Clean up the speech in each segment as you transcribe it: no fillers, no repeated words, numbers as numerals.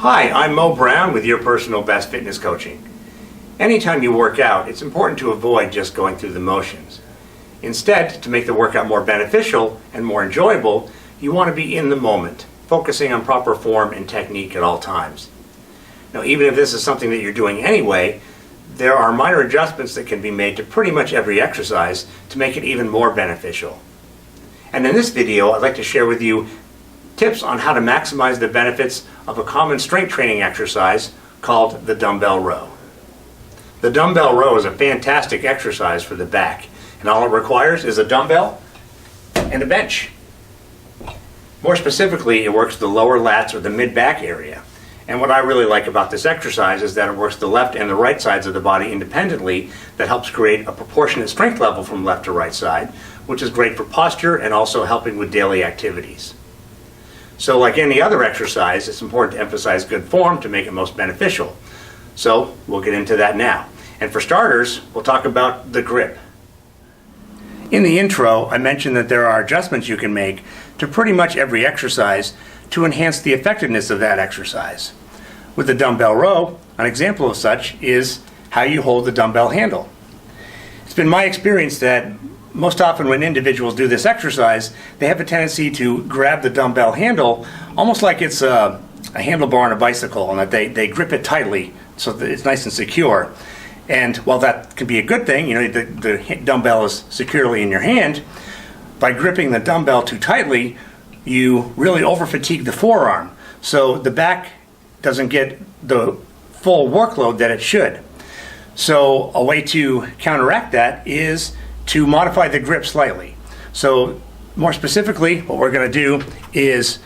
Hi, I'm Mo Brown with your personal best fitness coaching. Anytime you work out, it's important to avoid just going through the motions. Instead, to make the workout more beneficial and more enjoyable, you want to be in the moment, focusing on proper form and technique at all times. Now, even if this is something that you're doing anyway, there are minor adjustments that can be made to pretty much every exercise to make it even more beneficial. And in this video, I'd like to share with you tips on how to maximize the benefits of a common strength training exercise called the dumbbell row. The dumbbell row is a fantastic exercise for the back, and all it requires is a dumbbell and a bench. More specifically, it works the lower lats or the mid-back area. And what I really like about this exercise is that it works the left and the right sides of the body independently. That helps create a proportionate strength level from left to right side, which is great for posture and also helping with daily activities. So like any other exercise, it's important to emphasize good form to make it most beneficial. So we'll get into that now. And for starters, we'll talk about the grip. In the intro, I mentioned that there are adjustments you can make to pretty much every exercise to enhance the effectiveness of that exercise. With the dumbbell row, an example of such is how you hold the dumbbell handle. It's been my experience that most often when individuals do this exercise, they have a tendency to grab the dumbbell handle almost like it's a handlebar on a bicycle, and that they grip it tightly so that it's nice and secure. And while that can be a good thing, the dumbbell is securely in your hand, by gripping the dumbbell too tightly, you really over-fatigue the forearm. So the back doesn't get the full workload that it should. So a way to counteract that is to modify the grip slightly. So more specifically, what we're going to do is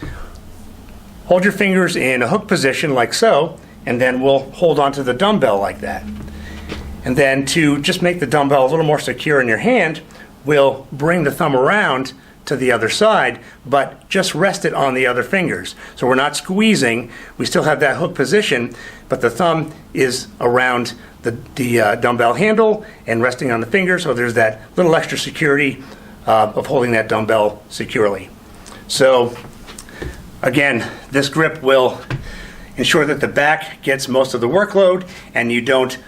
hold your fingers in a hook position like so, and then we'll hold onto the dumbbell like that. And then to just make the dumbbell a little more secure in your hand, we'll bring the thumb around to the other side, but just rest it on the other fingers. So we're not squeezing, we still have that hook position, but the thumb is around the dumbbell handle and resting on the finger, so there's that little extra security of holding that dumbbell securely. So again, this grip will ensure that the back gets most of the workload and you don't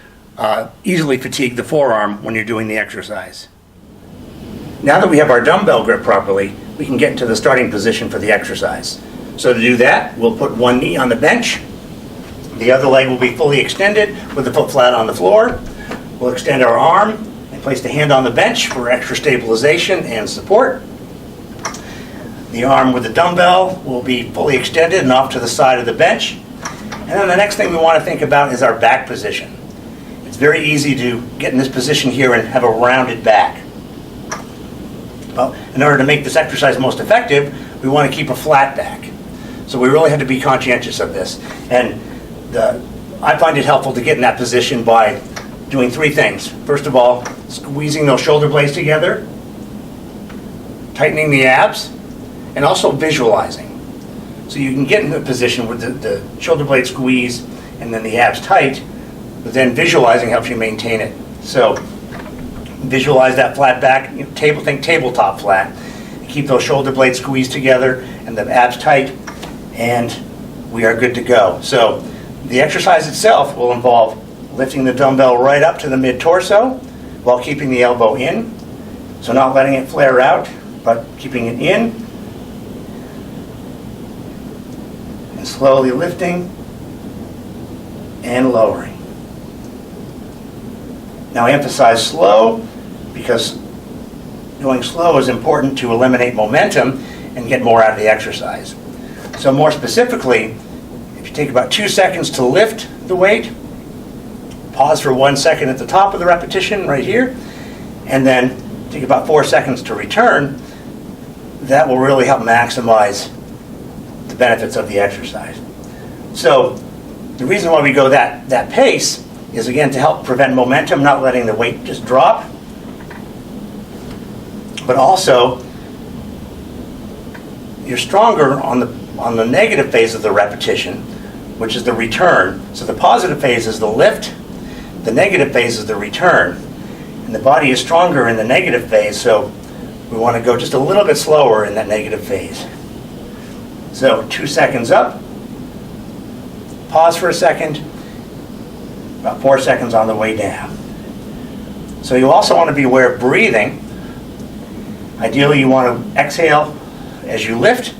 easily fatigue the forearm when you're doing the exercise. Now that we have our dumbbell grip properly, we can get into the starting position for the exercise. So to do that, we'll put one knee on the bench. The other leg will be fully extended with the foot flat on the floor. We'll extend our arm and place the hand on the bench for extra stabilization and support. The arm with the dumbbell will be fully extended and off to the side of the bench. And then the next thing we want to think about is our back position. It's very easy to get in this position here and have a rounded back. Well, in order to make this exercise most effective, we want to keep a flat back. So we really have to be conscientious of this. And I find it helpful to get in that position by doing three things. First of all, squeezing those shoulder blades together, tightening the abs, and also visualizing. So you can get in the position with the shoulder blade squeeze and then the abs tight, but then visualizing helps you maintain it. So visualize that flat back, think tabletop flat. Keep those shoulder blades squeezed together and the abs tight, and we are good to go. So the exercise itself will involve lifting the dumbbell right up to the mid-torso while keeping the elbow in. So not letting it flare out, but keeping it in. And slowly lifting and lowering. Now I emphasize slow because going slow is important to eliminate momentum and get more out of the exercise. So more specifically, if you take about 2 seconds to lift the weight, pause for 1 second at the top of the repetition right here, and then take about 4 seconds to return, that will really help maximize the benefits of the exercise. So the reason why we go that pace is again to help prevent momentum, not letting the weight just drop, but also you're stronger on the negative phase of the repetition, which is the return. So the positive phase is the lift, the negative phase is the return. And the body is stronger in the negative phase, so we want to go just a little bit slower in that negative phase. So 2 seconds up, pause for a second, about 4 seconds on the way down. So you also want to be aware of breathing. Ideally, you want to exhale as you lift,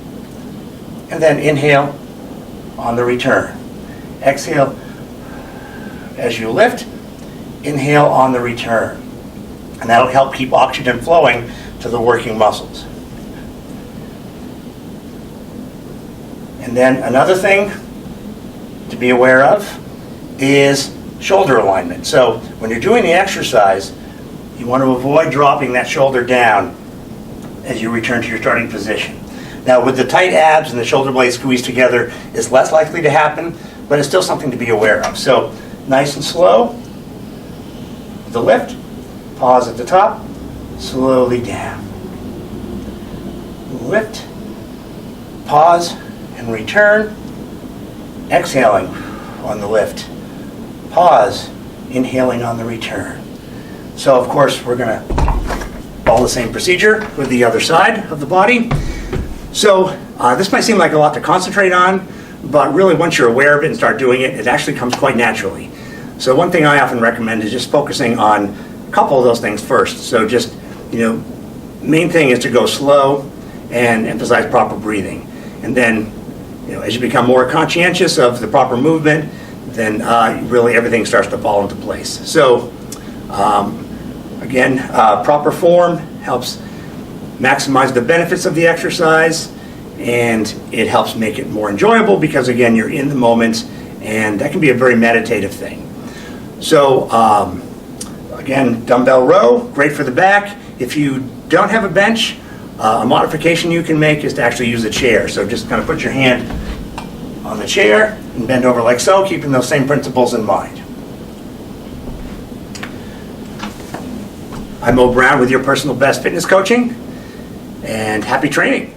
and then inhale on the return. Exhale as you lift, inhale on the return. And that'll help keep oxygen flowing to the working muscles. And then another thing to be aware of is shoulder alignment. So when you're doing the exercise, you want to avoid dropping that shoulder down as you return to your starting position. Now, with the tight abs and the shoulder blades squeezed together, it's less likely to happen, but it's still something to be aware of. So nice and slow, the lift, pause at the top, slowly down. Lift, pause, and return. Exhaling on the lift. Pause, inhaling on the return. So of course we're going to follow the same procedure with the other side of the body. So this might seem like a lot to concentrate on, but really once you're aware of it and start doing it, it actually comes quite naturally. So one thing I often recommend is just focusing on a couple of those things first. So just, main thing is to go slow and emphasize proper breathing. And then, as you become more conscientious of the proper movement, then really everything starts to fall into place. So again, proper form helps maximize the benefits of the exercise, and it helps make it more enjoyable because, again, you're in the moment, and that can be a very meditative thing. So again, dumbbell row, great for the back. If you don't have a bench, a modification you can make is to actually use a chair. So just kind of put your hand on the chair and bend over like so, keeping those same principles in mind. I'm Mo Brown with your personal best fitness coaching, and happy training.